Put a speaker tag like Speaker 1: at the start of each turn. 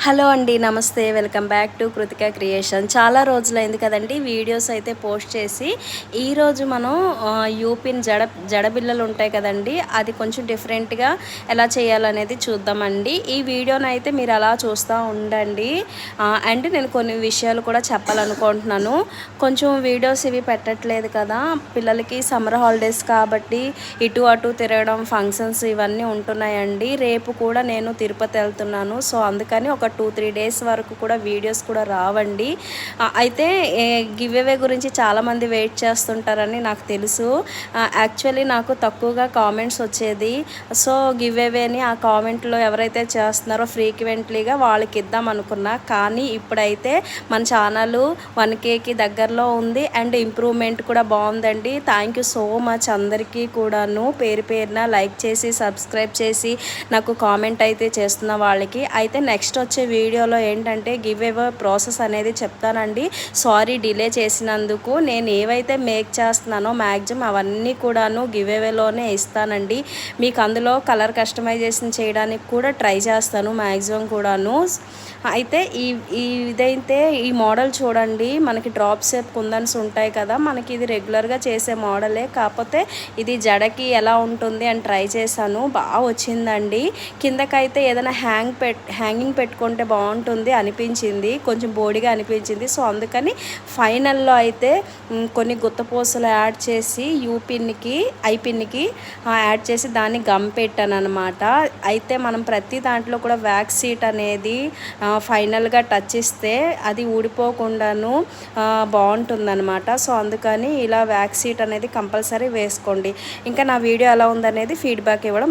Speaker 1: Hello అండి, నమస్తే. Welcome back to Krittika creation. చాలా రోజులైంది కదండి వీడియోస్ అయితే పోస్ట్ చేసి. ఈరోజు మనం యూపిన్ జడబిళ్ళలు ఉంటాయి కదండి, అది కొంచెం డిఫరెంట్గా ఎలా చేయాలనేది చూద్దామండి. ఈ వీడియోని అయితే మీరు అలా చూస్తూ ఉండండి. అండ్ నేను కొన్ని విషయాలు కూడా చెప్పాలనుకుంటున్నాను. కొంచెం వీడియోస్ ఇవి పెట్టట్లేదు కదా, పిల్లలకి సమ్మర్ హాలిడేస్ కాబట్టి ఇటు అటు తిరగడం, ఫంక్షన్స్ ఇవన్నీ ఉంటున్నాయండి. రేపు కూడా నేను తిరుపతి వెళ్తున్నాను. సో అందుకని ఒక 2-3 డేస్ వరకు కూడా వీడియోస్ కూడా రావండి. అయితే గివ్ అవే గురించి చాలామంది వెయిట్ చేస్తుంటారని నాకు తెలుసు. యాక్చువల్లీ నాకు తక్కువగా కామెంట్స్ వచ్చేది. సో గివ్ అవేని ఆ కామెంట్లో ఎవరైతే చేస్తున్నారో ఫ్రీక్వెంట్లీగా వాళ్ళకి ఇద్దాం అనుకున్నా. కానీ ఇప్పుడైతే మన ఛానల్ 1Kకి దగ్గరలో ఉంది అండ్ ఇంప్రూవ్మెంట్ కూడా బాగుందండి. థ్యాంక్ యూ సో మచ్ అందరికీ కూడాను. పేరు పేరున లైక్ చేసి సబ్స్క్రైబ్ చేసి నాకు కామెంట్ అయితే చేస్తున్న వాళ్ళకి. అయితే నెక్స్ట్ వచ్చే వీడియోలో ఏంటంటే గివ్ అవే ప్రాసెస్ అనేది చెప్తానండి. సారీ డిలే చేసినందుకు. నేను ఏవైతే మేక్ చేస్తున్నానో మ్యాక్సిమం అవన్నీ కూడాను గివ్ అవేలోనే ఇస్తానండి. మీకు అందులో కలర్ కస్టమైజేషన్ చేయడానికి కూడా ట్రై చేస్తాను మ్యాక్సిమం కూడాను. అయితే ఇదైతే ఈ మోడల్ చూడండి, మనకి డ్రాప్ షేప్ కుందన్స్ ఉంటాయి కదా, మనకి ఇది రెగ్యులర్గా చేసే మోడలే. కాకపోతే ఇది జడకి ఎలా ఉంటుంది అని ట్రై చేశాను, బాగా వచ్చిందండి. కిందకైతే ఏదైనా హ్యాంగింగ్ పెట్టుకుంటే బాగుంటుంది అనిపించింది, కొంచెం బోడిగా అనిపించింది. సో అందుకని ఫైనల్లో అయితే కొన్ని గుత్తపూసలు యాడ్ చేసి యూపిన్కి ఐపిన్కి యాడ్ చేసి దాన్ని గమ్ పెట్టాను అనమాట. అయితే మనం ప్రతి దాంట్లో కూడా వ్యాక్స్ షీట్ అనేది ఫైనల్గా టచ్ ఇస్తే అది ఊడిపోకుండాను బాగుంటుందన్నమాట. సో అందుకని ఇలా వ్యాక్స్ షీట్ అనేది కంపల్సరీ వేసుకోండి. ఇంకా నా వీడియో ఎలా ఉందనేది ఫీడ్బ్యాక్ ఇవ్వడం